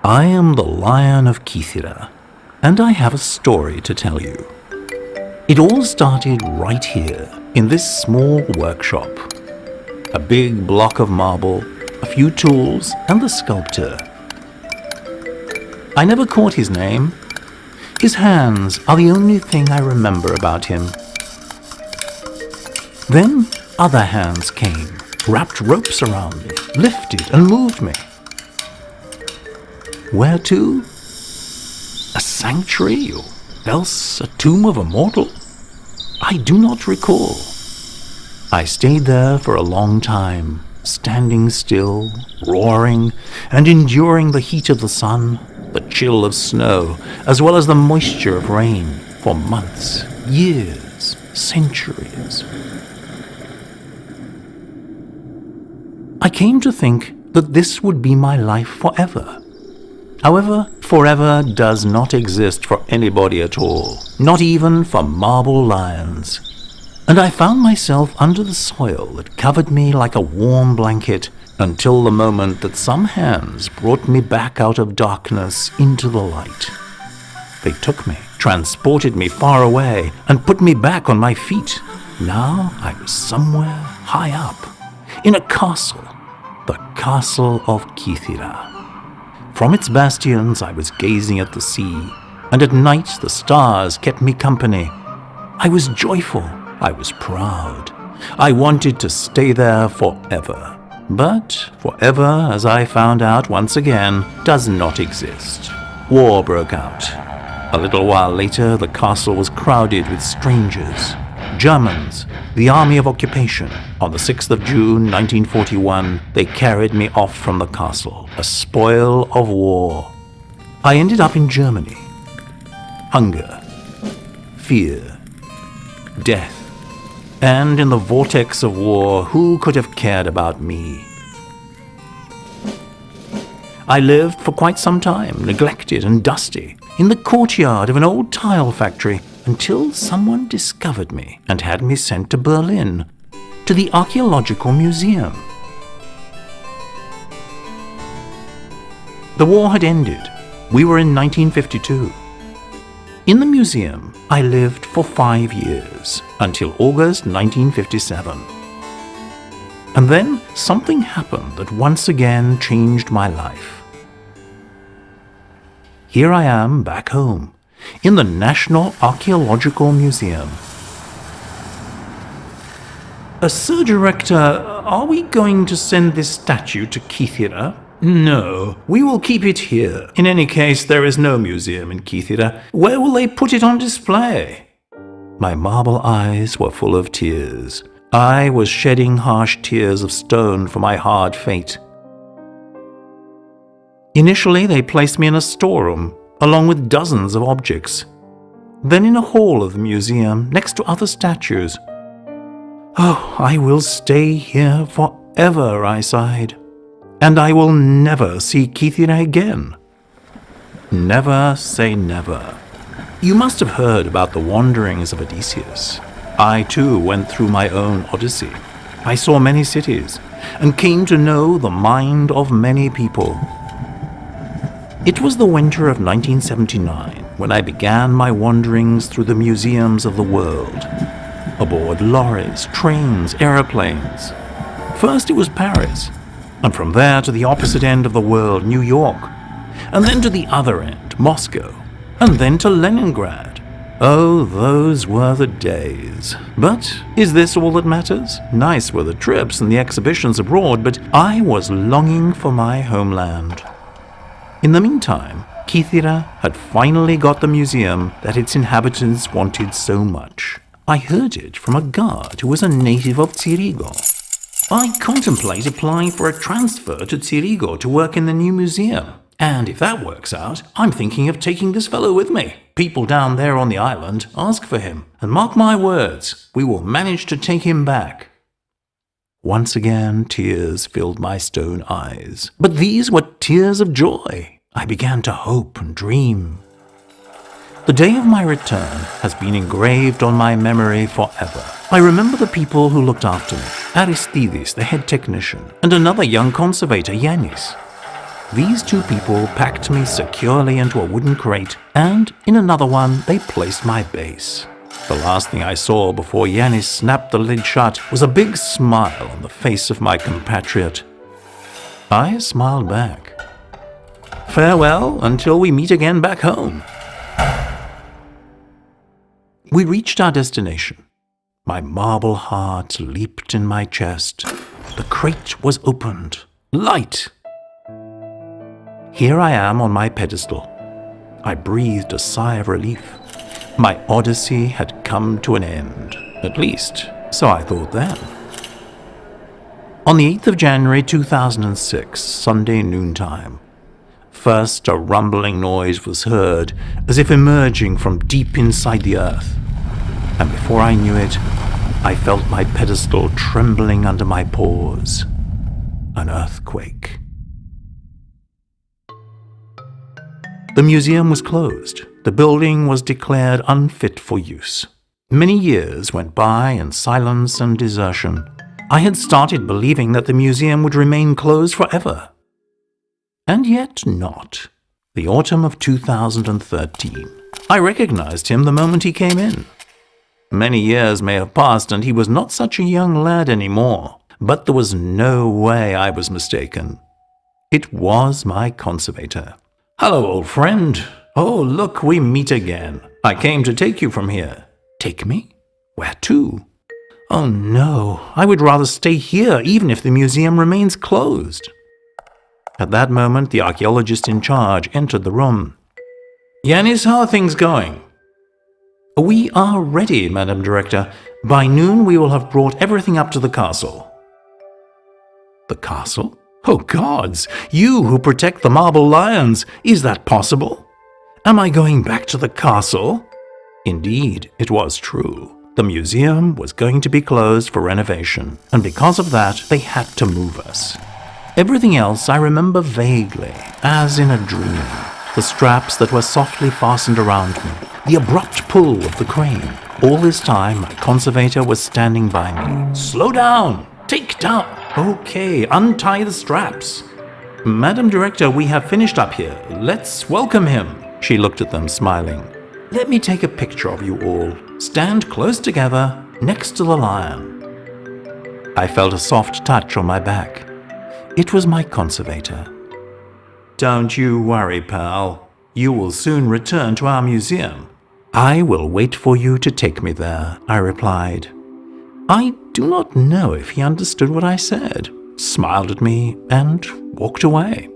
I am the Lion of Kythera, and I have a story to tell you. It all started right here, in this small workshop. A big block of marble, a few tools, and the sculptor. I never caught his name. His hands are the only thing I remember about him. Then other hands came, wrapped ropes around me, lifted and moved me. Where to? A sanctuary, or else a tomb of a mortal? I do not recall. I stayed there for a long time, standing still, roaring, and enduring the heat of the sun, the chill of snow, as well as the moisture of rain, for months, years, centuries. I came to think that this would be my life forever. However, forever does not exist for anybody at all, not even for marble lions. And I found myself under the soil that covered me like a warm blanket until the moment that some hands brought me back out of darkness into the light. They took me, transported me far away, and put me back on my feet. Now I was somewhere high up, in a castle, the castle of Kythira. From its bastions I was gazing at the sea, and at night the stars kept me company. I was joyful, I was proud. I wanted to stay there forever. But forever, as I found out once again, does not exist. War broke out. A little while later, the castle was crowded with strangers. Germans, the army of occupation. On the 6th of June, 1941, they carried me off from the castle, a spoil of war. I ended up in Germany. Hunger, fear, death. And in the vortex of war, who could have cared about me? I lived for quite some time, neglected and dusty, in the courtyard of an old tile factory, until someone discovered me and had me sent to Berlin, to the Archaeological Museum. The war had ended. We were in 1952. In the museum, I lived for 5 years, until August 1957. And then something happened that once again changed my life. Here I am back home, in the National Archaeological Museum. Sir Director, are we going to send this statue to Kythira? No, we will keep it here. In any case, there is no museum in Kythira. Where will they put it on display? My marble eyes were full of tears. I was shedding harsh tears of stone for my hard fate. Initially, they placed me in a storeroom, along with dozens of objects. Then in a hall of the museum, next to other statues. Oh, I will stay here forever, I sighed. And I will never see Kythira again. Never say never. You must have heard about the wanderings of Odysseus. I too went through my own odyssey. I saw many cities, and came to know the mind of many people. It was the winter of 1979 when I began my wanderings through the museums of the world, aboard lorries, trains, aeroplanes. First it was Paris, and from there to the opposite end of the world, New York, and then to the other end, Moscow, and then to Leningrad. Oh, those were the days. But is this all that matters? Nice were the trips and the exhibitions abroad, but I was longing for my homeland. In the meantime, Kythira had finally got the museum that its inhabitants wanted so much. I heard it from a guard who was a native of Tsirigo. I contemplate applying for a transfer to Tsirigo to work in the new museum. And if that works out, I'm thinking of taking this fellow with me. People down there on the island ask for him. And mark my words, we will manage to take him back. Once again, tears filled my stone eyes. But these were tears of joy. I began to hope and dream. The day of my return has been engraved on my memory forever. I remember the people who looked after me, Aristides, the head technician, and another young conservator, Yannis. These two people packed me securely into a wooden crate, and in another one they placed my base. The last thing I saw before Yannis snapped the lid shut was a big smile on the face of my compatriot. I smiled back. Farewell until we meet again back home. We reached our destination. My marble heart leaped in my chest. The crate was opened. Light! Here I am on my pedestal. I breathed a sigh of relief. My odyssey had come to an end. At least, so I thought then. On the 8th of January 2006, Sunday noontime, first a rumbling noise was heard, as if emerging from deep inside the earth. And before I knew it, I felt my pedestal trembling under my paws. An earthquake. The museum was closed. The building was declared unfit for use. Many years went by in silence and desertion. I had started believing that the museum would remain closed forever. And yet not. The autumn of 2013. I recognized him the moment he came in. Many years may have passed and he was not such a young lad anymore, but there was no way I was mistaken. It was my conservator. Hello, old friend. Oh, look, we meet again. I came to take you from here. Take me? Where to? Oh no, I would rather stay here even if the museum remains closed. At that moment, the archaeologist in charge entered the room. Yannis, how are things going? We are ready, Madam Director. By noon we will have brought everything up to the castle. The castle? Oh gods, you who protect the marble lions, is that possible? Am I going back to the castle? Indeed, it was true. The museum was going to be closed for renovation, and because of that, they had to move us. Everything else I remember vaguely, as in a dream. The straps that were softly fastened around me, the abrupt pull of the crane. All this time, my conservator was standing by me. Slow down! Take down! Okay, untie the straps. Madam Director, we have finished up here. Let's welcome him. She looked at them, smiling. Let me take a picture of you all. Stand close together, next to the lion. I felt a soft touch on my back. It was my conservator. Don't you worry, pal. You will soon return to our museum. I will wait for you to take me there, I replied. I do not know if he understood what I said, smiled at me, and walked away.